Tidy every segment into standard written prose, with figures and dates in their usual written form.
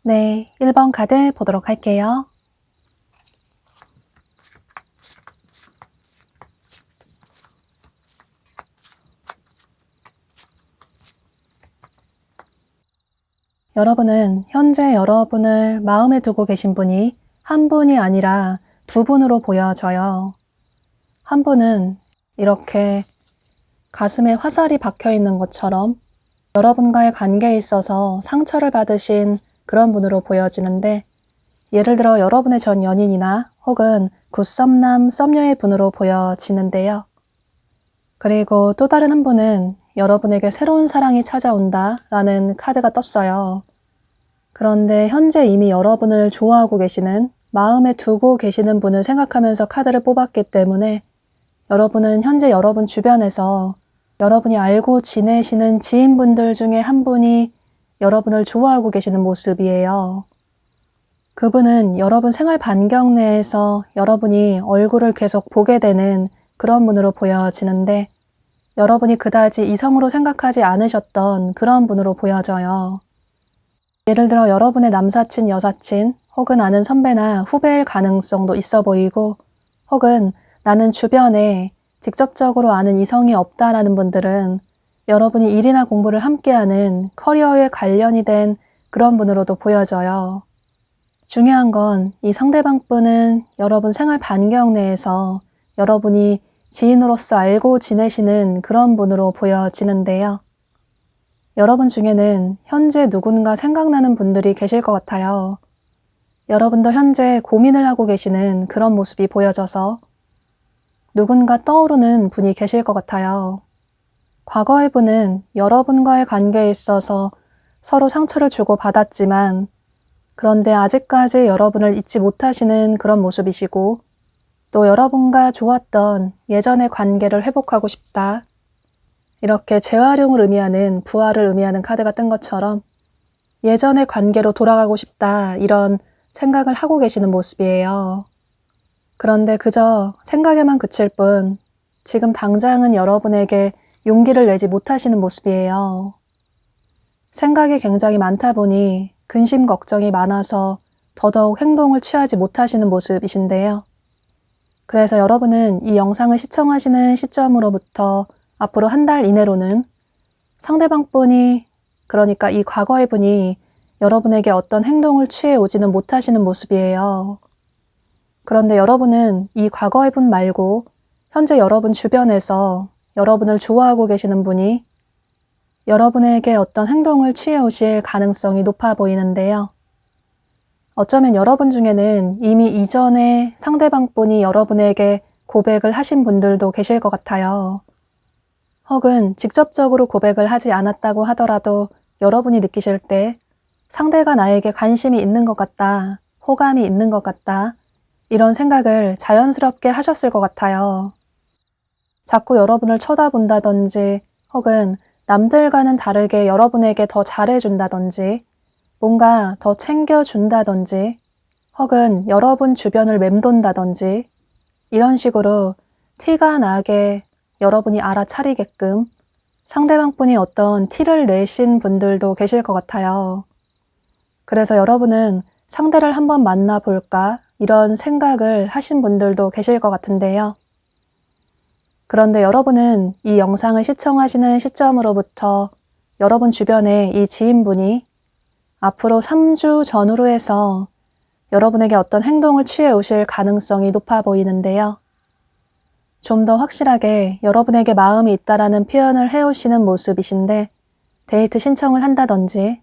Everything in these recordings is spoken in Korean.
네, 1번 카드 보도록 할게요. 여러분은 현재 여러분을 마음에 두고 계신 분이 한 분이 아니라 두 분으로 보여져요. 한 분은 이렇게 가슴에 화살이 박혀 있는 것처럼 여러분과의 관계에 있어서 상처를 받으신 그런 분으로 보여지는데, 예를 들어 여러분의 전 연인이나 혹은 굿썸남, 썸녀의 분으로 보여지는데요. 그리고 또 다른 한 분은 여러분에게 새로운 사랑이 찾아온다 라는 카드가 떴어요. 그런데 현재 이미 여러분을 좋아하고 계시는, 마음에 두고 계시는 분을 생각하면서 카드를 뽑았기 때문에 여러분은 현재 여러분 주변에서 여러분이 알고 지내시는 지인분들 중에 한 분이 여러분을 좋아하고 계시는 모습이에요. 그분은 여러분 생활 반경 내에서 여러분이 얼굴을 계속 보게 되는 그런 분으로 보여지는데, 여러분이 그다지 이성으로 생각하지 않으셨던 그런 분으로 보여져요. 예를 들어 여러분의 남사친, 여사친, 혹은 아는 선배나 후배일 가능성도 있어 보이고, 혹은 나는 주변에 직접적으로 아는 이성이 없다라는 분들은 여러분이 일이나 공부를 함께하는 커리어에 관련이 된 그런 분으로도 보여져요. 중요한 건 이 상대방 분은 여러분 생활 반경 내에서 여러분이 지인으로서 알고 지내시는 그런 분으로 보여지는데요. 여러분 중에는 현재 누군가 생각나는 분들이 계실 것 같아요. 여러분도 현재 고민을 하고 계시는 그런 모습이 보여져서 누군가 떠오르는 분이 계실 것 같아요. 과거의 분은 여러분과의 관계에 있어서 서로 상처를 주고 받았지만, 그런데 아직까지 여러분을 잊지 못하시는 그런 모습이시고, 또 여러분과 좋았던 예전의 관계를 회복하고 싶다, 이렇게 재활용을 의미하는, 부활을 의미하는 카드가 뜬 것처럼 예전의 관계로 돌아가고 싶다 이런 생각을 하고 계시는 모습이에요. 그런데 그저 생각에만 그칠 뿐 지금 당장은 여러분에게 용기를 내지 못하시는 모습이에요. 생각이 굉장히 많다 보니 근심 걱정이 많아서 더더욱 행동을 취하지 못하시는 모습이신데요. 그래서 여러분은 이 영상을 시청하시는 시점으로부터 앞으로 한 달 이내로는 상대방 분이, 그러니까 이 과거의 분이 여러분에게 어떤 행동을 취해 오지는 못하시는 모습이에요. 그런데 여러분은 이 과거의 분 말고 현재 여러분 주변에서 여러분을 좋아하고 계시는 분이 여러분에게 어떤 행동을 취해 오실 가능성이 높아 보이는데요. 어쩌면 여러분 중에는 이미 이전에 상대방 분이 여러분에게 고백을 하신 분들도 계실 것 같아요. 혹은 직접적으로 고백을 하지 않았다고 하더라도 여러분이 느끼실 때 상대가 나에게 관심이 있는 것 같다, 호감이 있는 것 같다, 이런 생각을 자연스럽게 하셨을 것 같아요. 자꾸 여러분을 쳐다본다든지 혹은 남들과는 다르게 여러분에게 더 잘해준다든지 뭔가 더 챙겨준다든지 혹은 여러분 주변을 맴돈다든지 이런 식으로 티가 나게 여러분이 알아차리게끔 상대방 분이 어떤 티를 내신 분들도 계실 것 같아요. 그래서 여러분은 상대를 한번 만나볼까 이런 생각을 하신 분들도 계실 것 같은데요. 그런데 여러분은 이 영상을 시청하시는 시점으로부터 여러분 주변에 이 지인분이 앞으로 3주 전후로 해서 여러분에게 어떤 행동을 취해 오실 가능성이 높아 보이는데요. 좀 더 확실하게 여러분에게 마음이 있다라는 표현을 해오시는 모습이신데 데이트 신청을 한다든지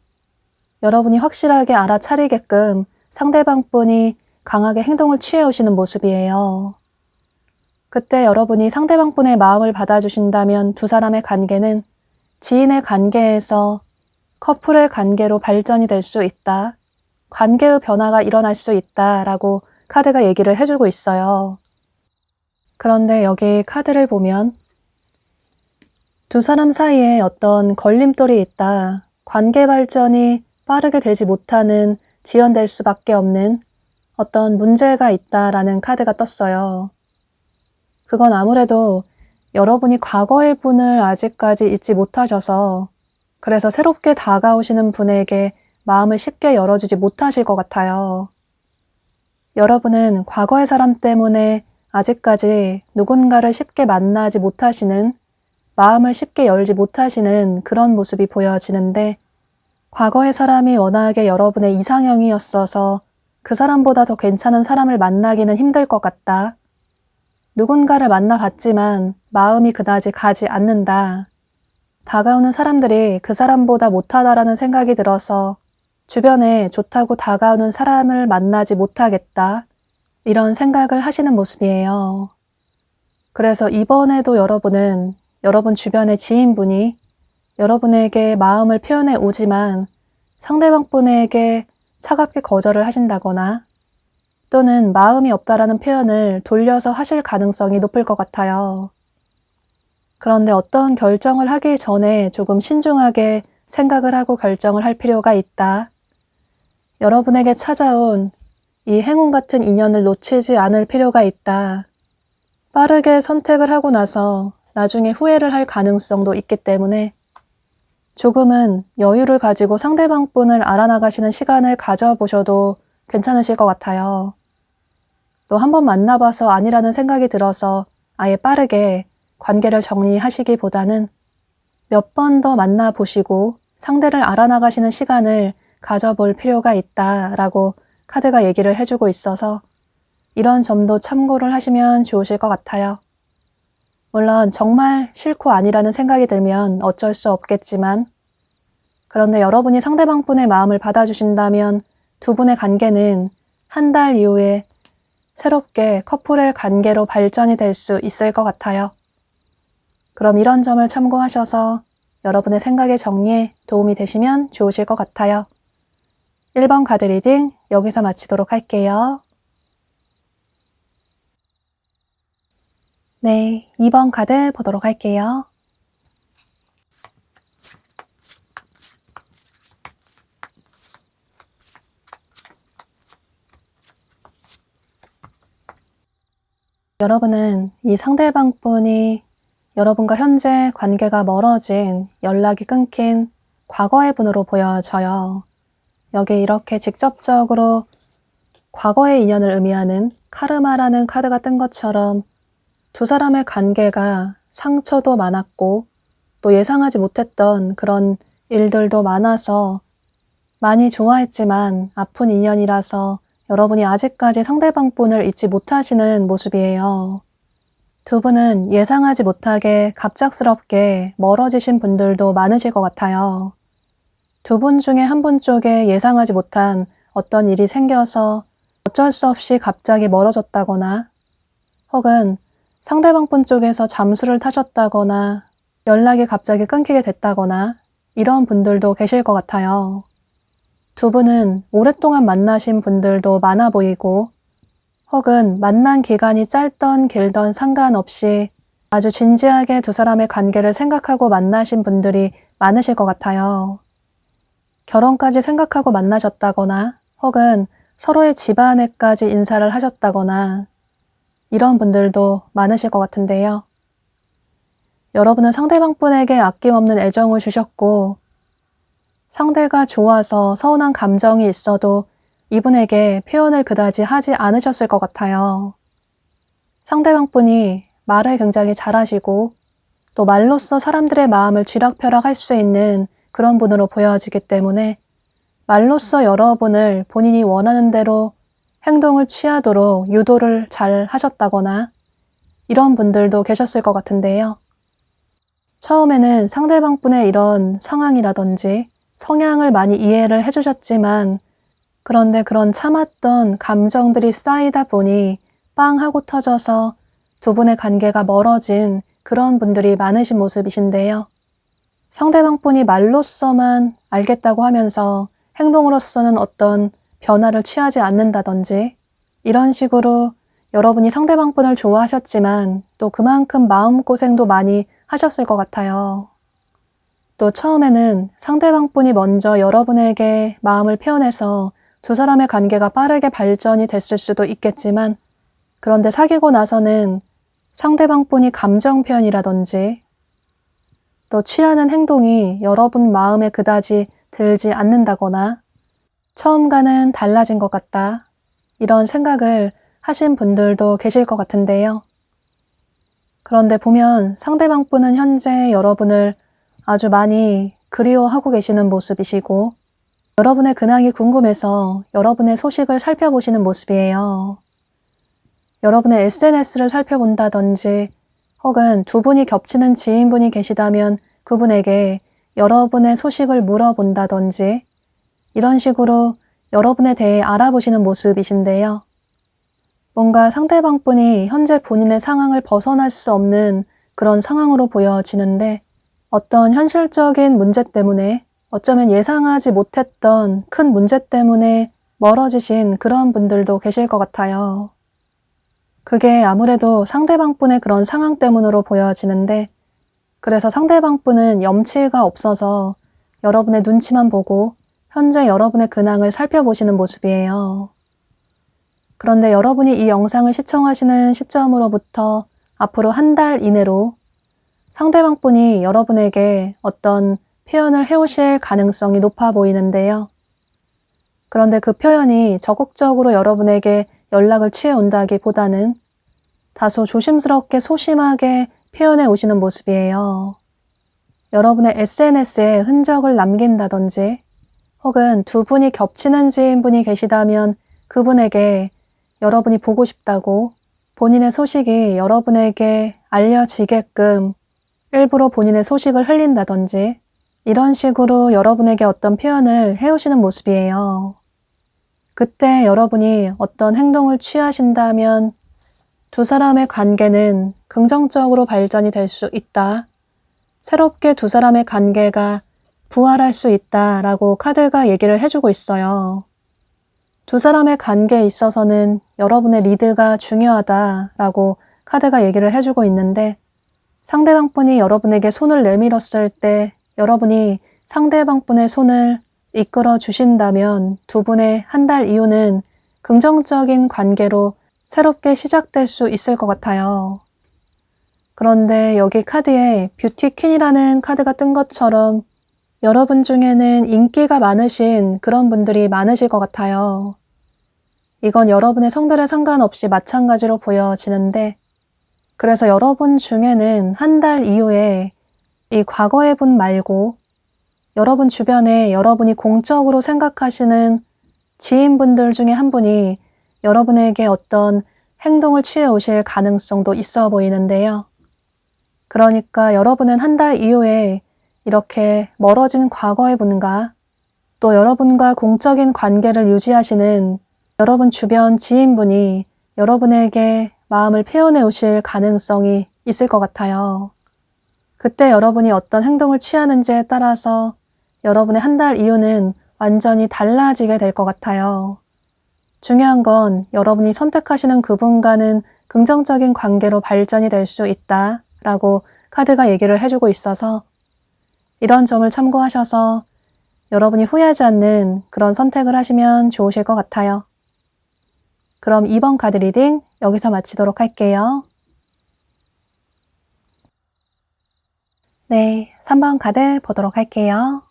여러분이 확실하게 알아차리게끔 상대방 분이 강하게 행동을 취해 오시는 모습이에요. 그때 여러분이 상대방 분의 마음을 받아주신다면 두 사람의 관계는 지인의 관계에서 커플의 관계로 발전이 될 수 있다. 관계의 변화가 일어날 수 있다라고 카드가 얘기를 해주고 있어요. 그런데 여기 카드를 보면 두 사람 사이에 어떤 걸림돌이 있다. 관계 발전이 빠르게 되지 못하는 지연될 수밖에 없는 어떤 문제가 있다라는 카드가 떴어요. 그건 아무래도 여러분이 과거의 분을 아직까지 잊지 못하셔서 그래서 새롭게 다가오시는 분에게 마음을 쉽게 열어주지 못하실 것 같아요. 여러분은 과거의 사람 때문에 아직까지 누군가를 쉽게 만나지 못하시는, 마음을 쉽게 열지 못하시는 그런 모습이 보여지는데 과거의 사람이 워낙에 여러분의 이상형이었어서 그 사람보다 더 괜찮은 사람을 만나기는 힘들 것 같다. 누군가를 만나봤지만 마음이 그다지 가지 않는다. 다가오는 사람들이 그 사람보다 못하다라는 생각이 들어서 주변에 좋다고 다가오는 사람을 만나지 못하겠다. 이런 생각을 하시는 모습이에요. 그래서 이번에도 여러분은 여러분 주변의 지인분이 여러분에게 마음을 표현해 오지만 상대방 분에게 차갑게 거절을 하신다거나 또는 마음이 없다라는 표현을 돌려서 하실 가능성이 높을 것 같아요. 그런데 어떤 결정을 하기 전에 조금 신중하게 생각을 하고 결정을 할 필요가 있다. 여러분에게 찾아온 이 행운 같은 인연을 놓치지 않을 필요가 있다. 빠르게 선택을 하고 나서 나중에 후회를 할 가능성도 있기 때문에 조금은 여유를 가지고 상대방 분을 알아나가시는 시간을 가져보셔도 괜찮으실 것 같아요. 또 한 번 만나봐서 아니라는 생각이 들어서 아예 빠르게 관계를 정리하시기보다는 몇 번 더 만나보시고 상대를 알아나가시는 시간을 가져볼 필요가 있다라고 카드가 얘기를 해주고 있어서 이런 점도 참고를 하시면 좋으실 것 같아요. 물론 정말 싫고 아니라는 생각이 들면 어쩔 수 없겠지만 그런데 여러분이 상대방 분의 마음을 받아주신다면 두 분의 관계는 한 달 이후에 새롭게 커플의 관계로 발전이 될 수 있을 것 같아요. 그럼 이런 점을 참고하셔서 여러분의 생각의 정리에 도움이 되시면 좋으실 것 같아요. 1번 카드 리딩 여기서 마치도록 할게요. 네, 2번 카드 보도록 할게요. 여러분은 이 상대방 분이 여러분과 현재 관계가 멀어진, 연락이 끊긴 과거의 분으로 보여져요. 여기 이렇게 직접적으로 과거의 인연을 의미하는 카르마라는 카드가 뜬 것처럼 두 사람의 관계가 상처도 많았고 또 예상하지 못했던 그런 일들도 많아서 많이 좋아했지만 아픈 인연이라서 여러분이 아직까지 상대방 분을 잊지 못하시는 모습이에요. 두 분은 예상하지 못하게 갑작스럽게 멀어지신 분들도 많으실 것 같아요. 두 분 중에 한 분 쪽에 예상하지 못한 어떤 일이 생겨서 어쩔 수 없이 갑자기 멀어졌다거나 혹은 상대방 분 쪽에서 잠수를 타셨다거나 연락이 갑자기 끊기게 됐다거나 이런 분들도 계실 것 같아요. 두 분은 오랫동안 만나신 분들도 많아 보이고 혹은 만난 기간이 짧던 길던 상관없이 아주 진지하게 두 사람의 관계를 생각하고 만나신 분들이 많으실 것 같아요. 결혼까지 생각하고 만나셨다거나 혹은 서로의 집안에까지 인사를 하셨다거나 이런 분들도 많으실 것 같은데요. 여러분은 상대방 분에게 아낌없는 애정을 주셨고 상대가 좋아서 서운한 감정이 있어도 이분에게 표현을 그다지 하지 않으셨을 것 같아요. 상대방 분이 말을 굉장히 잘하시고 또 말로써 사람들의 마음을 쥐락펴락할 수 있는 그런 분으로 보여지기 때문에 말로써 여러분을 본인이 원하는 대로 행동을 취하도록 유도를 잘 하셨다거나 이런 분들도 계셨을 것 같은데요. 처음에는 상대방 분의 이런 상황이라든지 성향을 많이 이해를 해주셨지만 그런데 그런 참았던 감정들이 쌓이다 보니 빵 하고 터져서 두 분의 관계가 멀어진 그런 분들이 많으신 모습이신데요. 상대방 분이 말로서만 알겠다고 하면서 행동으로서는 어떤 변화를 취하지 않는다든지 이런 식으로 여러분이 상대방 분을 좋아하셨지만 또 그만큼 마음고생도 많이 하셨을 것 같아요. 또 처음에는 상대방 분이 먼저 여러분에게 마음을 표현해서 두 사람의 관계가 빠르게 발전이 됐을 수도 있겠지만 그런데 사귀고 나서는 상대방 분이 감정 표현이라든지 또 취하는 행동이 여러분 마음에 그다지 들지 않는다거나 처음과는 달라진 것 같다. 이런 생각을 하신 분들도 계실 것 같은데요. 그런데 보면 상대방 분은 현재 여러분을 아주 많이 그리워하고 계시는 모습이시고 여러분의 근황이 궁금해서 여러분의 소식을 살펴보시는 모습이에요. 여러분의 SNS를 살펴본다든지 혹은 두 분이 겹치는 지인분이 계시다면 그분에게 여러분의 소식을 물어본다든지 이런 식으로 여러분에 대해 알아보시는 모습이신데요. 뭔가 상대방 분이 현재 본인의 상황을 벗어날 수 없는 그런 상황으로 보여지는데 어떤 현실적인 문제 때문에 어쩌면 예상하지 못했던 큰 문제 때문에 멀어지신 그런 분들도 계실 것 같아요. 그게 아무래도 상대방 분의 그런 상황 때문으로 보여지는데 그래서 상대방 분은 염치가 없어서 여러분의 눈치만 보고 현재 여러분의 근황을 살펴보시는 모습이에요. 그런데 여러분이 이 영상을 시청하시는 시점으로부터 앞으로 한 달 이내로 상대방 분이 여러분에게 어떤 표현을 해오실 가능성이 높아 보이는데요. 그런데 그 표현이 적극적으로 여러분에게 연락을 취해온다기보다는 다소 조심스럽게 소심하게 표현해 오시는 모습이에요. 여러분의 SNS에 흔적을 남긴다든지 혹은 두 분이 겹치는 지인분이 계시다면 그분에게 여러분이 보고 싶다고 본인의 소식이 여러분에게 알려지게끔 일부러 본인의 소식을 흘린다든지 이런 식으로 여러분에게 어떤 표현을 해오시는 모습이에요. 그때 여러분이 어떤 행동을 취하신다면 두 사람의 관계는 긍정적으로 발전이 될 수 있다. 새롭게 두 사람의 관계가 부활할 수 있다라고 카드가 얘기를 해주고 있어요. 두 사람의 관계에 있어서는 여러분의 리드가 중요하다라고 카드가 얘기를 해주고 있는데 상대방 분이 여러분에게 손을 내밀었을 때 여러분이 상대방 분의 손을 이끌어 주신다면 두 분의 한 달 이후는 긍정적인 관계로 새롭게 시작될 수 있을 것 같아요. 그런데 여기 카드에 뷰티 퀸이라는 카드가 뜬 것처럼 여러분 중에는 인기가 많으신 그런 분들이 많으실 것 같아요. 이건 여러분의 성별에 상관없이 마찬가지로 보여지는데, 그래서 여러분 중에는 한 달 이후에 이 과거의 분 말고 여러분 주변에 여러분이 공적으로 생각하시는 지인분들 중에 한 분이 여러분에게 어떤 행동을 취해 오실 가능성도 있어 보이는데요. 그러니까 여러분은 한 달 이후에 이렇게 멀어진 과거의 분과 또 여러분과 공적인 관계를 유지하시는 여러분 주변 지인분이 여러분에게 마음을 표현해 오실 가능성이 있을 것 같아요. 그때 여러분이 어떤 행동을 취하는지에 따라서 여러분의 한 달 이후는 완전히 달라지게 될 것 같아요. 중요한 건 여러분이 선택하시는 그분과는 긍정적인 관계로 발전이 될 수 있다라고 카드가 얘기를 해주고 있어서 이런 점을 참고하셔서 여러분이 후회하지 않는 그런 선택을 하시면 좋으실 것 같아요. 그럼 2번 카드 리딩 여기서 마치도록 할게요. 네, 3번 카드 보도록 할게요.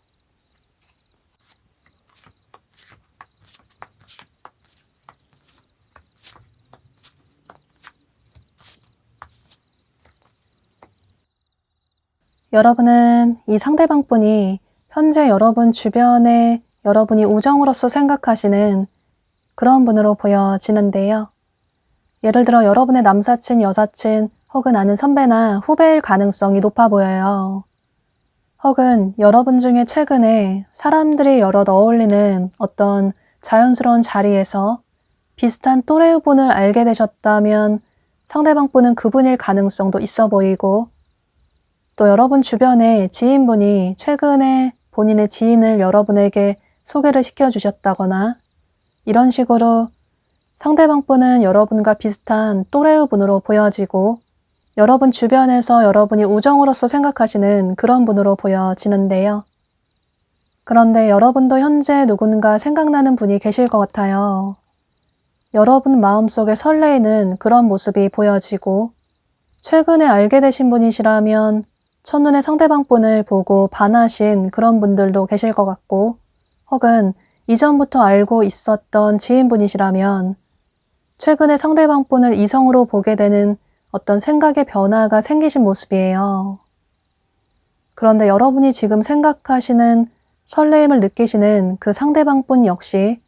여러분은 이 상대방 분이 현재 여러분 주변에 여러분이 우정으로서 생각하시는 그런 분으로 보여지는데요. 예를 들어 여러분의 남사친, 여사친 혹은 아는 선배나 후배일 가능성이 높아 보여요. 혹은 여러분 중에 최근에 사람들이 여럿 어울리는 어떤 자연스러운 자리에서 비슷한 또래의 분을 알게 되셨다면 상대방 분은 그분일 가능성도 있어 보이고, 또 여러분 주변에 지인분이 최근에 본인의 지인을 여러분에게 소개를 시켜주셨다거나 이런 식으로 상대방 분은 여러분과 비슷한 또래의 분으로 보여지고 여러분 주변에서 여러분이 우정으로서 생각하시는 그런 분으로 보여지는데요. 그런데 여러분도 현재 누군가 생각나는 분이 계실 것 같아요. 여러분 마음속에 설레이는 그런 모습이 보여지고 최근에 알게 되신 분이시라면 첫눈에 상대방 분을 보고 반하신 그런 분들도 계실 것 같고, 혹은 이전부터 알고 있었던 지인분이시라면 최근에 상대방 분을 이성으로 보게 되는 어떤 생각의 변화가 생기신 모습이에요. 그런데 여러분이 지금 생각하시는 설레임을 느끼시는 그 상대방 분 역시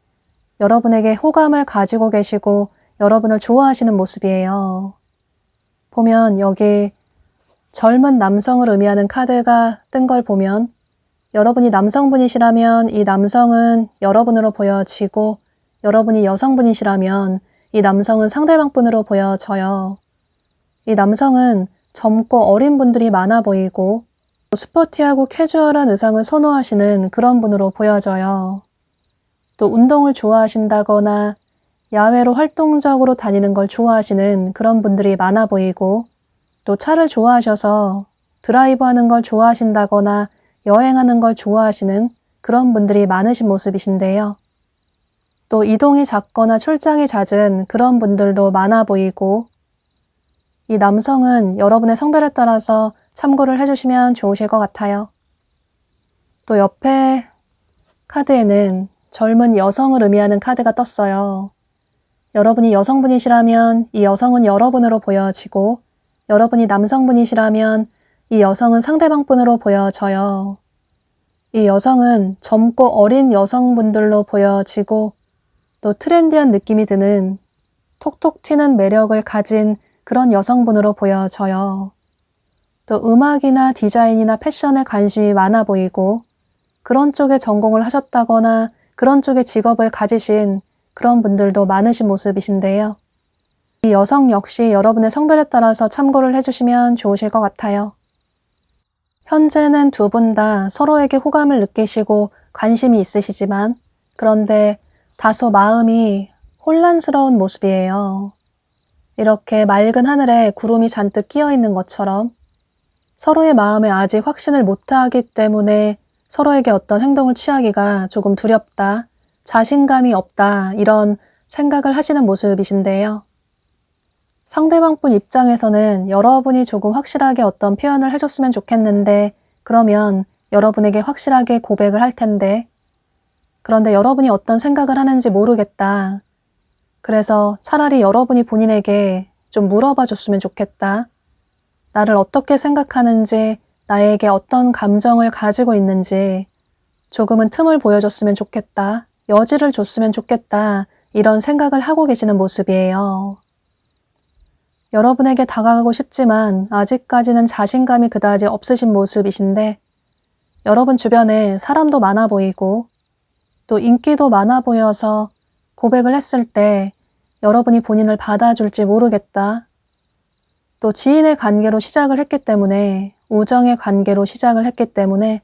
여러분에게 호감을 가지고 계시고 여러분을 좋아하시는 모습이에요. 보면 여기 젊은 남성을 의미하는 카드가 뜬 걸 보면 여러분이 남성분이시라면 이 남성은 여러분으로 보여지고 여러분이 여성분이시라면 이 남성은 상대방 분으로 보여져요. 이 남성은 젊고 어린 분들이 많아 보이고 스포티하고 캐주얼한 의상을 선호하시는 그런 분으로 보여져요. 또 운동을 좋아하신다거나 야외로 활동적으로 다니는 걸 좋아하시는 그런 분들이 많아 보이고, 또 차를 좋아하셔서 드라이브 하는 걸 좋아하신다거나 여행하는 걸 좋아하시는 그런 분들이 많으신 모습이신데요. 또 이동이 잦거나 출장이 잦은 그런 분들도 많아 보이고, 이 남성은 여러분의 성별에 따라서 참고를 해주시면 좋으실 것 같아요. 또 옆에 카드에는 젊은 여성을 의미하는 카드가 떴어요. 여러분이 여성분이시라면 이 여성은 여러분으로 보여지고, 여러분이 남성분이시라면 이 여성은 상대방분으로 보여져요. 이 여성은 젊고 어린 여성분들로 보여지고 또 트렌디한 느낌이 드는 톡톡 튀는 매력을 가진 그런 여성분으로 보여져요. 또 음악이나 디자인이나 패션에 관심이 많아 보이고 그런 쪽에 전공을 하셨다거나 그런 쪽에 직업을 가지신 그런 분들도 많으신 모습이신데요. 이 여성 역시 여러분의 성별에 따라서 참고를 해주시면 좋으실 것 같아요. 현재는 두 분 다 서로에게 호감을 느끼시고 관심이 있으시지만 그런데 다소 마음이 혼란스러운 모습이에요. 이렇게 맑은 하늘에 구름이 잔뜩 끼어 있는 것처럼 서로의 마음에 아직 확신을 못하기 때문에 서로에게 어떤 행동을 취하기가 조금 두렵다, 자신감이 없다 이런 생각을 하시는 모습이신데요. 상대방분 입장에서는 여러분이 조금 확실하게 어떤 표현을 해줬으면 좋겠는데 그러면 여러분에게 확실하게 고백을 할 텐데 그런데 여러분이 어떤 생각을 하는지 모르겠다. 그래서 차라리 여러분이 본인에게 좀 물어봐 줬으면 좋겠다. 나를 어떻게 생각하는지, 나에게 어떤 감정을 가지고 있는지 조금은 틈을 보여줬으면 좋겠다. 여지를 줬으면 좋겠다. 이런 생각을 하고 계시는 모습이에요. 여러분에게 다가가고 싶지만 아직까지는 자신감이 그다지 없으신 모습이신데 여러분 주변에 사람도 많아 보이고 또 인기도 많아 보여서 고백을 했을 때 여러분이 본인을 받아줄지 모르겠다. 또 지인의 관계로 시작을 했기 때문에 우정의 관계로 시작을 했기 때문에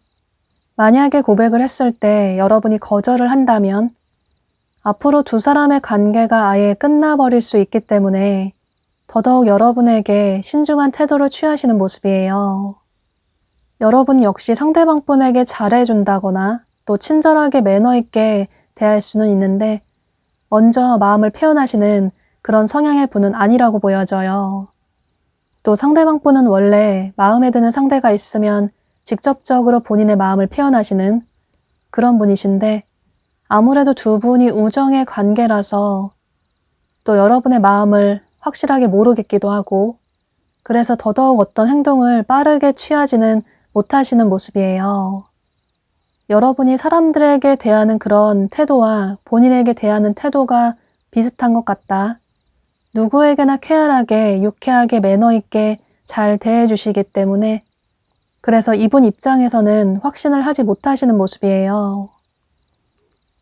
만약에 고백을 했을 때 여러분이 거절을 한다면 앞으로 두 사람의 관계가 아예 끝나버릴 수 있기 때문에 더더욱 여러분에게 신중한 태도를 취하시는 모습이에요. 여러분 역시 상대방분에게 잘해준다거나 또 친절하게 매너 있게 대할 수는 있는데 먼저 마음을 표현하시는 그런 성향의 분은 아니라고 보여져요. 또 상대방분은 원래 마음에 드는 상대가 있으면 직접적으로 본인의 마음을 표현하시는 그런 분이신데 아무래도 두 분이 우정의 관계라서 또 여러분의 마음을 확실하게 모르겠기도 하고 그래서 더더욱 어떤 행동을 빠르게 취하지는 못하시는 모습이에요. 여러분이 사람들에게 대하는 그런 태도와 본인에게 대하는 태도가 비슷한 것 같다. 누구에게나 쾌활하게, 유쾌하게, 매너 있게 잘 대해주시기 때문에 그래서 이분 입장에서는 확신을 하지 못하시는 모습이에요.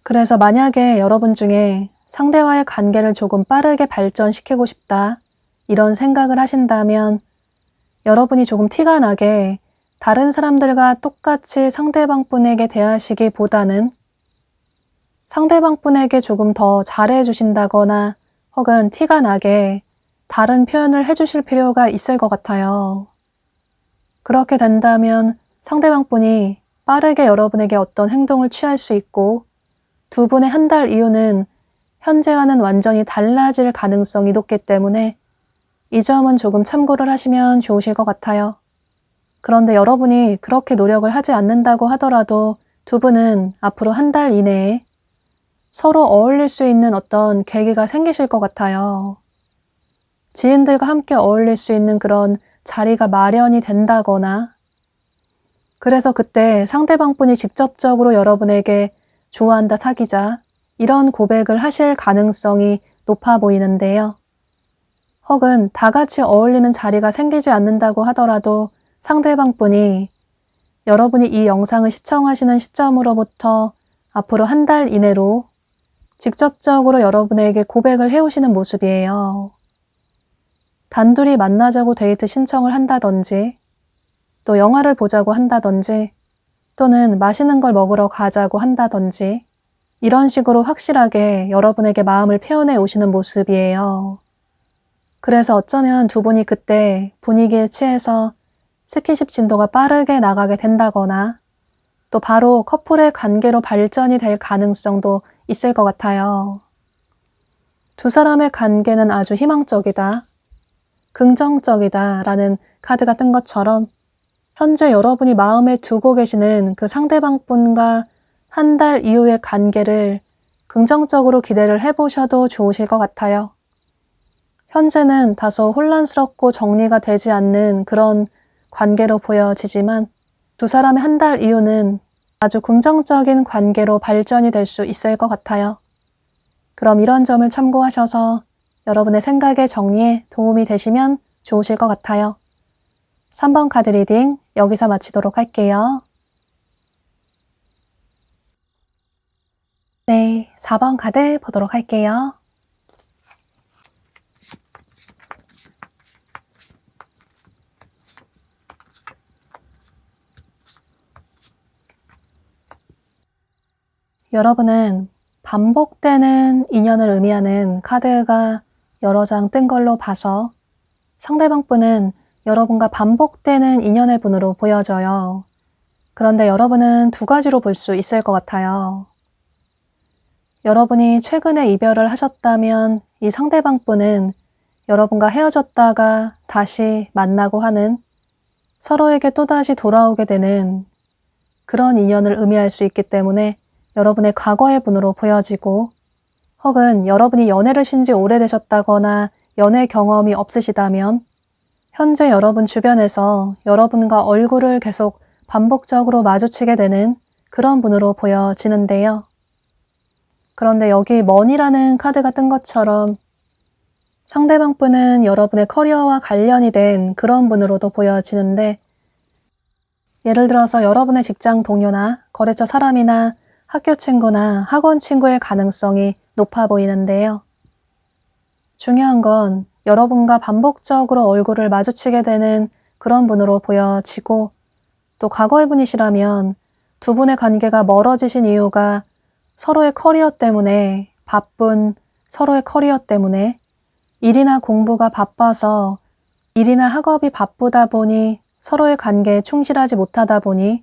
그래서 만약에 여러분 중에 상대와의 관계를 조금 빠르게 발전시키고 싶다. 이런 생각을 하신다면 여러분이 조금 티가 나게 다른 사람들과 똑같이 상대방분에게 대하시기보다는 상대방분에게 조금 더 잘해주신다거나 혹은 티가 나게 다른 표현을 해주실 필요가 있을 것 같아요. 그렇게 된다면 상대방분이 빠르게 여러분에게 어떤 행동을 취할 수 있고 두 분의 한 달 이후는 현재와는 완전히 달라질 가능성이 높기 때문에 이 점은 조금 참고를 하시면 좋으실 것 같아요. 그런데 여러분이 그렇게 노력을 하지 않는다고 하더라도 두 분은 앞으로 한 달 이내에 서로 어울릴 수 있는 어떤 계기가 생기실 것 같아요. 지인들과 함께 어울릴 수 있는 그런 자리가 마련이 된다거나 그래서 그때 상대방분이 직접적으로 여러분에게 좋아한다, 사귀자 이런 고백을 하실 가능성이 높아 보이는데요. 혹은 다 같이 어울리는 자리가 생기지 않는다고 하더라도 상대방분이 여러분이 이 영상을 시청하시는 시점으로부터 앞으로 한 달 이내로 직접적으로 여러분에게 고백을 해오시는 모습이에요. 단둘이 만나자고 데이트 신청을 한다든지 또 영화를 보자고 한다든지 또는 맛있는 걸 먹으러 가자고 한다든지 이런 식으로 확실하게 여러분에게 마음을 표현해 오시는 모습이에요. 그래서 어쩌면 두 분이 그때 분위기에 취해서 스킨십 진도가 빠르게 나가게 된다거나 또 바로 커플의 관계로 발전이 될 가능성도 있을 것 같아요. 두 사람의 관계는 아주 희망적이다, 긍정적이다 라는 카드가 뜬 것처럼 현재 여러분이 마음에 두고 계시는 그 상대방분과 한 달 이후의 관계를 긍정적으로 기대를 해보셔도 좋으실 것 같아요. 현재는 다소 혼란스럽고 정리가 되지 않는 그런 관계로 보여지지만 두 사람의 한 달 이후는 아주 긍정적인 관계로 발전이 될 수 있을 것 같아요. 그럼 이런 점을 참고하셔서 여러분의 생각의 정리에 도움이 되시면 좋으실 것 같아요. 3번 카드 리딩 여기서 마치도록 할게요. 네, 4번 카드 보도록 할게요. 여러분은 반복되는 인연을 의미하는 카드가 여러 장 뜬 걸로 봐서 상대방분은 여러분과 반복되는 인연의 분으로 보여져요. 그런데 여러분은 두 가지로 볼 수 있을 것 같아요. 여러분이 최근에 이별을 하셨다면 이 상대방분은 여러분과 헤어졌다가 다시 만나고 하는, 서로에게 또다시 돌아오게 되는 그런 인연을 의미할 수 있기 때문에 여러분의 과거의 분으로 보여지고, 혹은 여러분이 연애를 쉰 지 오래되셨다거나 연애 경험이 없으시다면 현재 여러분 주변에서 여러분과 얼굴을 계속 반복적으로 마주치게 되는 그런 분으로 보여지는데요. 그런데 여기 money라는 카드가 뜬 것처럼 상대방 분은 여러분의 커리어와 관련이 된 그런 분으로도 보여지는데, 예를 들어서 여러분의 직장 동료나 거래처 사람이나 학교 친구나 학원 친구일 가능성이 높아 보이는데요. 중요한 건 여러분과 반복적으로 얼굴을 마주치게 되는 그런 분으로 보여지고, 또 과거의 분이시라면 두 분의 관계가 멀어지신 이유가 서로의 커리어 때문에, 바쁜 서로의 커리어 때문에, 일이나 공부가 바빠서 일이나 학업이 바쁘다 보니 서로의 관계에 충실하지 못하다 보니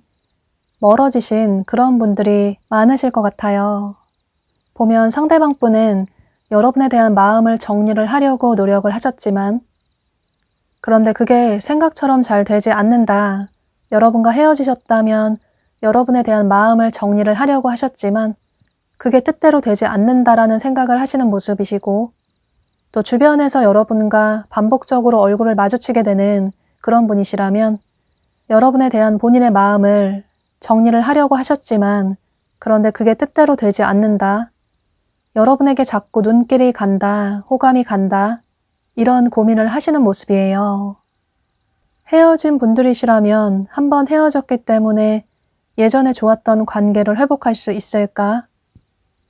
멀어지신 그런 분들이 많으실 것 같아요. 보면 상대방 분은 여러분에 대한 마음을 정리를 하려고 노력을 하셨지만, 그런데 그게 생각처럼 잘 되지 않는다. 여러분과 헤어지셨다면 여러분에 대한 마음을 정리를 하려고 하셨지만 그게 뜻대로 되지 않는다라는 생각을 하시는 모습이시고, 또 주변에서 여러분과 반복적으로 얼굴을 마주치게 되는 그런 분이시라면 여러분에 대한 본인의 마음을 정리를 하려고 하셨지만 그런데 그게 뜻대로 되지 않는다. 여러분에게 자꾸 눈길이 간다, 호감이 간다, 이런 고민을 하시는 모습이에요. 헤어진 분들이시라면 한번 헤어졌기 때문에 예전에 좋았던 관계를 회복할 수 있을까?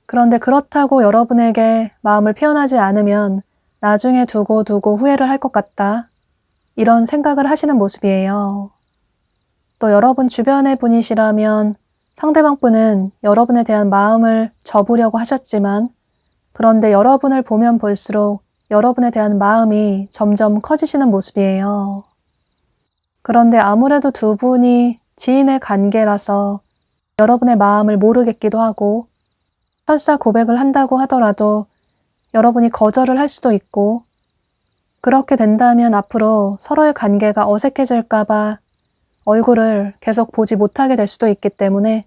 그런데 그렇다고 여러분에게 마음을 표현하지 않으면 나중에 두고 후회를 할 것 같다. 이런 생각을 하시는 모습이에요. 또 여러분 주변의 분이시라면 상대방 분은 여러분에 대한 마음을 접으려고 하셨지만 그런데 여러분을 보면 볼수록 여러분에 대한 마음이 점점 커지시는 모습이에요. 그런데 아무래도 두 분이 지인의 관계라서 여러분의 마음을 모르겠기도 하고, 설사 고백을 한다고 하더라도 여러분이 거절을 할 수도 있고, 그렇게 된다면 앞으로 서로의 관계가 어색해질까봐 얼굴을 계속 보지 못하게 될 수도 있기 때문에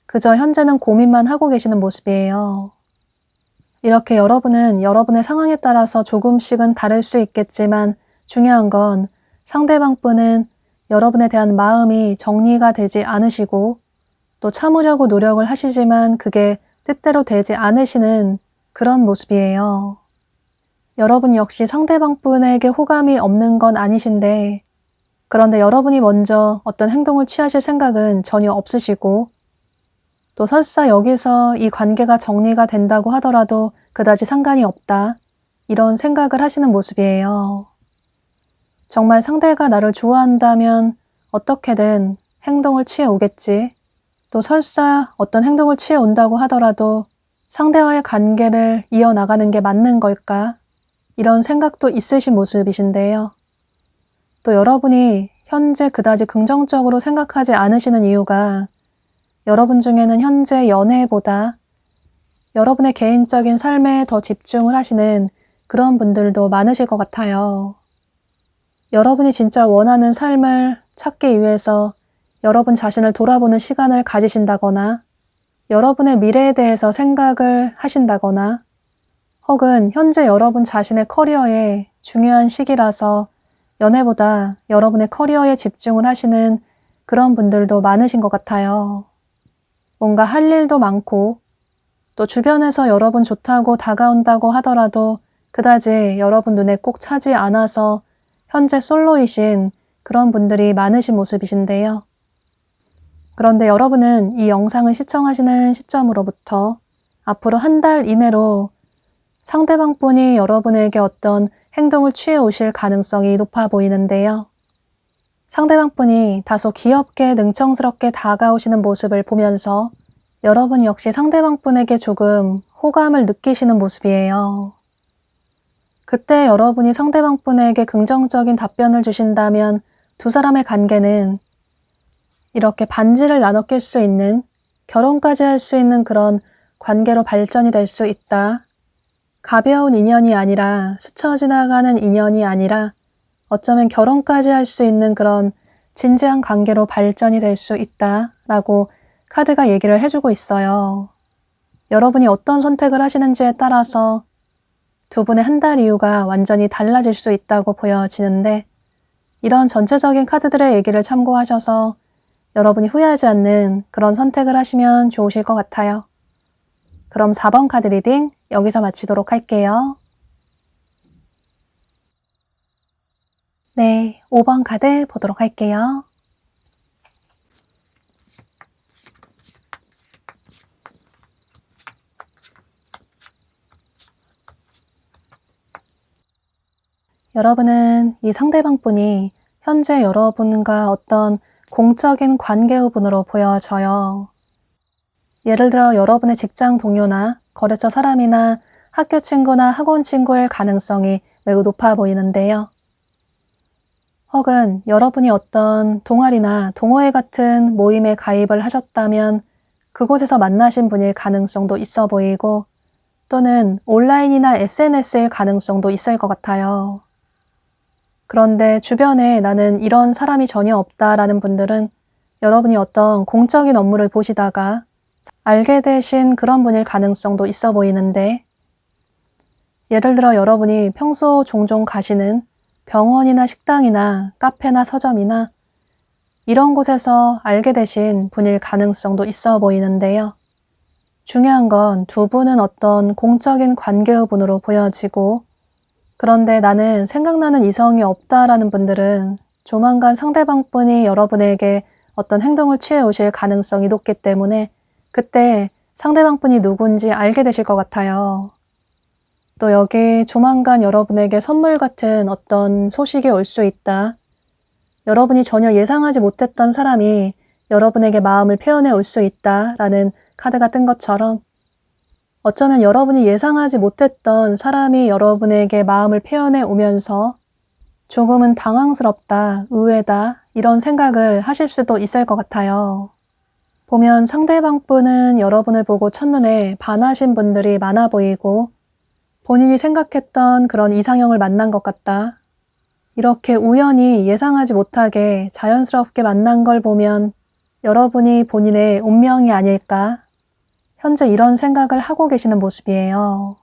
그저 현재는 고민만 하고 계시는 모습이에요. 이렇게 여러분은 여러분의 상황에 따라서 조금씩은 다를 수 있겠지만 중요한 건 상대방 분은 여러분에 대한 마음이 정리가 되지 않으시고 또 참으려고 노력을 하시지만 그게 뜻대로 되지 않으시는 그런 모습이에요. 여러분 역시 상대방 분에게 호감이 없는 건 아니신데, 그런데 여러분이 먼저 어떤 행동을 취하실 생각은 전혀 없으시고, 또 설사 여기서 이 관계가 정리가 된다고 하더라도 그다지 상관이 없다, 이런 생각을 하시는 모습이에요. 정말 상대가 나를 좋아한다면 어떻게든 행동을 취해 오겠지. 또 설사 어떤 행동을 취해 온다고 하더라도 상대와의 관계를 이어나가는 게 맞는 걸까? 이런 생각도 있으신 모습이신데요. 또 여러분이 현재 그다지 긍정적으로 생각하지 않으시는 이유가 여러분 중에는 현재 연애보다 여러분의 개인적인 삶에 더 집중을 하시는 그런 분들도 많으실 것 같아요. 여러분이 진짜 원하는 삶을 찾기 위해서 여러분 자신을 돌아보는 시간을 가지신다거나 여러분의 미래에 대해서 생각을 하신다거나 혹은 현재 여러분 자신의 커리어에 중요한 시기라서 연애보다 여러분의 커리어에 집중을 하시는 그런 분들도 많으신 것 같아요. 뭔가 할 일도 많고 또 주변에서 여러분 좋다고 다가온다고 하더라도 그다지 여러분 눈에 꼭 차지 않아서 현재 솔로이신 그런 분들이 많으신 모습이신데요. 그런데 여러분은 이 영상을 시청하시는 시점으로부터 앞으로 한 달 이내로 상대방 분이 여러분에게 어떤 행동을 취해 오실 가능성이 높아 보이는데요. 상대방 분이 다소 귀엽게 능청스럽게 다가오시는 모습을 보면서 여러분 역시 상대방 분에게 조금 호감을 느끼시는 모습이에요. 그때 여러분이 상대방 분에게 긍정적인 답변을 주신다면 두 사람의 관계는 이렇게 반지를 나눠 낄 수 있는, 결혼까지 할 수 있는 그런 관계로 발전이 될 수 있다. 가벼운 인연이 아니라 스쳐 지나가는 인연이 아니라 어쩌면 결혼까지 할 수 있는 그런 진지한 관계로 발전이 될 수 있다라고 카드가 얘기를 해주고 있어요. 여러분이 어떤 선택을 하시는지에 따라서 두 분의 한 달 이후가 완전히 달라질 수 있다고 보여지는데 이런 전체적인 카드들의 얘기를 참고하셔서 여러분이 후회하지 않는 그런 선택을 하시면 좋으실 것 같아요. 그럼 4번 카드 리딩 여기서 마치도록 할게요. 네, 5번 카드 보도록 할게요. 여러분은 이 상대방 분이 현재 여러분과 어떤 공적인 관계우분으로 보여져요. 예를 들어 여러분의 직장 동료나 거래처 사람이나 학교 친구나 학원 친구일 가능성이 매우 높아 보이는데요. 혹은 여러분이 어떤 동아리나 동호회 같은 모임에 가입을 하셨다면 그곳에서 만나신 분일 가능성도 있어 보이고 또는 온라인이나 SNS일 가능성도 있을 것 같아요. 그런데 주변에 나는 이런 사람이 전혀 없다라는 분들은 여러분이 어떤 공적인 업무를 보시다가 알게 되신 그런 분일 가능성도 있어 보이는데 예를 들어 여러분이 평소 종종 가시는 병원이나 식당이나 카페나 서점이나 이런 곳에서 알게 되신 분일 가능성도 있어 보이는데요. 중요한 건 두 분은 어떤 공적인 관계의 분으로 보여지고 그런데 나는 생각나는 이성이 없다라는 분들은 조만간 상대방 분이 여러분에게 어떤 행동을 취해 오실 가능성이 높기 때문에 그때 상대방 분이 누군지 알게 되실 것 같아요. 또 여기 조만간 여러분에게 선물 같은 어떤 소식이 올 수 있다. 여러분이 전혀 예상하지 못했던 사람이 여러분에게 마음을 표현해 올 수 있다라는 카드가 뜬 것처럼 어쩌면 여러분이 예상하지 못했던 사람이 여러분에게 마음을 표현해 오면서 조금은 당황스럽다, 의외다 이런 생각을 하실 수도 있을 것 같아요. 보면 상대방 분은 여러분을 보고 첫눈에 반하신 분들이 많아 보이고 본인이 생각했던 그런 이상형을 만난 것 같다. 이렇게 우연히 예상하지 못하게 자연스럽게 만난 걸 보면 여러분이 본인의 운명이 아닐까? 현재 이런 생각을 하고 계시는 모습이에요.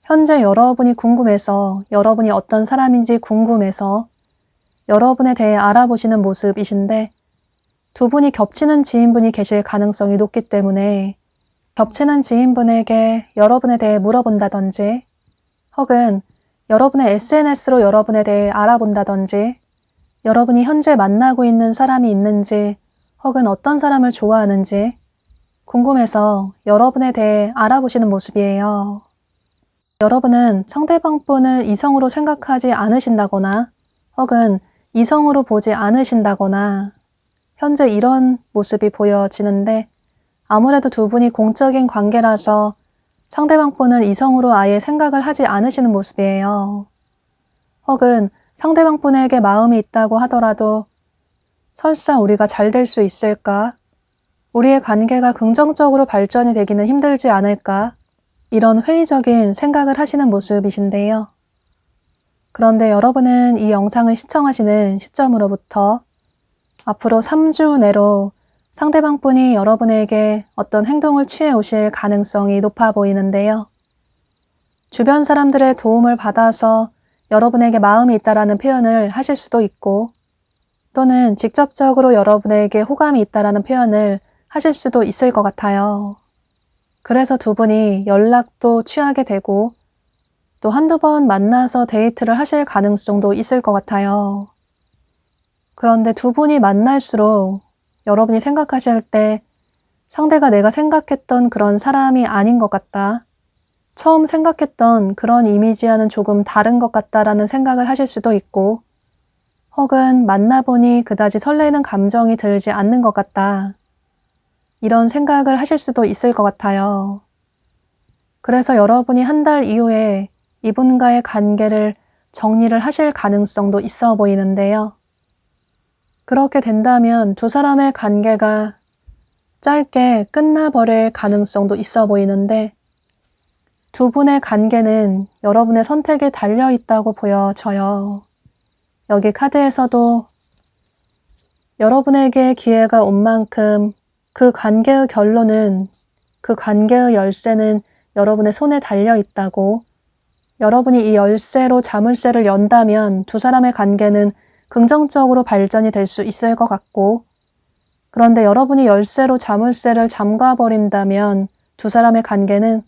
현재 여러분이 궁금해서, 여러분이 어떤 사람인지 궁금해서 여러분에 대해 알아보시는 모습이신데 두 분이 겹치는 지인분이 계실 가능성이 높기 때문에 겹치는 지인분에게 여러분에 대해 물어본다든지 혹은 여러분의 SNS로 여러분에 대해 알아본다든지 여러분이 현재 만나고 있는 사람이 있는지 혹은 어떤 사람을 좋아하는지 궁금해서 여러분에 대해 알아보시는 모습이에요. 여러분은 상대방 분을 이성으로 생각하지 않으신다거나 혹은 이성으로 보지 않으신다거나 현재 이런 모습이 보여지는데 아무래도 두 분이 공적인 관계라서 상대방 분을 이성으로 아예 생각을 하지 않으시는 모습이에요. 혹은 상대방 분에게 마음이 있다고 하더라도 설사 우리가 잘 될 수 있을까? 우리의 관계가 긍정적으로 발전이 되기는 힘들지 않을까? 이런 회의적인 생각을 하시는 모습이신데요. 그런데 여러분은 이 영상을 시청하시는 시점으로부터 앞으로 3주 내로 상대방 분이 여러분에게 어떤 행동을 취해 오실 가능성이 높아 보이는데요. 주변 사람들의 도움을 받아서 여러분에게 마음이 있다라는 표현을 하실 수도 있고 또는 직접적으로 여러분에게 호감이 있다라는 표현을 하실 수도 있을 것 같아요. 그래서 두 분이 연락도 취하게 되고 또 한두 번 만나서 데이트를 하실 가능성도 있을 것 같아요. 그런데 두 분이 만날수록 여러분이 생각하실 때 상대가 내가 생각했던 그런 사람이 아닌 것 같다. 처음 생각했던 그런 이미지와는 조금 다른 것 같다라는 생각을 하실 수도 있고 혹은 만나보니 그다지 설레는 감정이 들지 않는 것 같다. 이런 생각을 하실 수도 있을 것 같아요. 그래서 여러분이 한 달 이후에 이분과의 관계를 정리를 하실 가능성도 있어 보이는데요. 그렇게 된다면 두 사람의 관계가 짧게 끝나버릴 가능성도 있어 보이는데 두 분의 관계는 여러분의 선택에 달려 있다고 보여져요. 여기 카드에서도 여러분에게 기회가 온 만큼 그 관계의 결론은, 그 관계의 열쇠는 여러분의 손에 달려 있다고, 여러분이 이 열쇠로 자물쇠를 연다면 두 사람의 관계는 긍정적으로 발전이 될 수 있을 것 같고, 그런데 여러분이 열쇠로 자물쇠를 잠가버린다면 두 사람의 관계는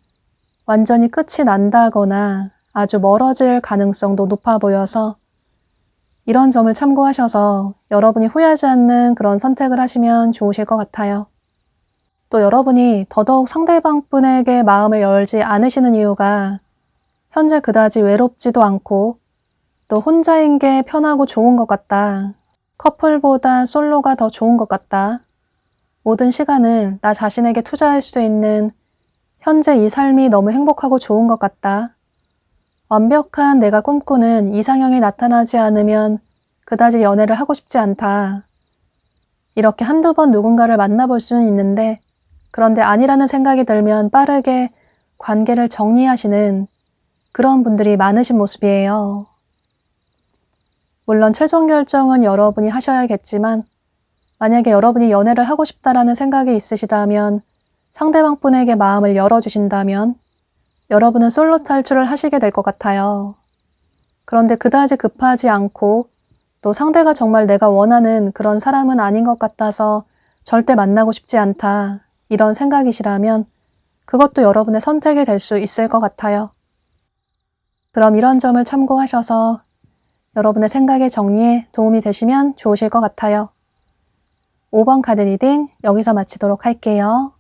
완전히 끝이 난다거나 아주 멀어질 가능성도 높아 보여서 이런 점을 참고하셔서 여러분이 후회하지 않는 그런 선택을 하시면 좋으실 것 같아요. 또 여러분이 더더욱 상대방 분에게 마음을 열지 않으시는 이유가 현재 그다지 외롭지도 않고 또 혼자인 게 편하고 좋은 것 같다. 커플보다 솔로가 더 좋은 것 같다. 모든 시간을 나 자신에게 투자할 수 있는 현재 이 삶이 너무 행복하고 좋은 것 같다. 완벽한 내가 꿈꾸는 이상형이 나타나지 않으면 그다지 연애를 하고 싶지 않다. 이렇게 한두 번 누군가를 만나볼 수는 있는데 그런데 아니라는 생각이 들면 빠르게 관계를 정리하시는 그런 분들이 많으신 모습이에요. 물론 최종 결정은 여러분이 하셔야겠지만 만약에 여러분이 연애를 하고 싶다라는 생각이 있으시다면 상대방 분에게 마음을 열어주신다면 여러분은 솔로 탈출을 하시게 될 것 같아요. 그런데 그다지 급하지 않고 또 상대가 정말 내가 원하는 그런 사람은 아닌 것 같아서 절대 만나고 싶지 않다. 이런 생각이시라면 그것도 여러분의 선택이 될 수 있을 것 같아요. 그럼 이런 점을 참고하셔서 여러분의 생각의 정리에 도움이 되시면 좋으실 것 같아요. 5번 카드 리딩 여기서 마치도록 할게요.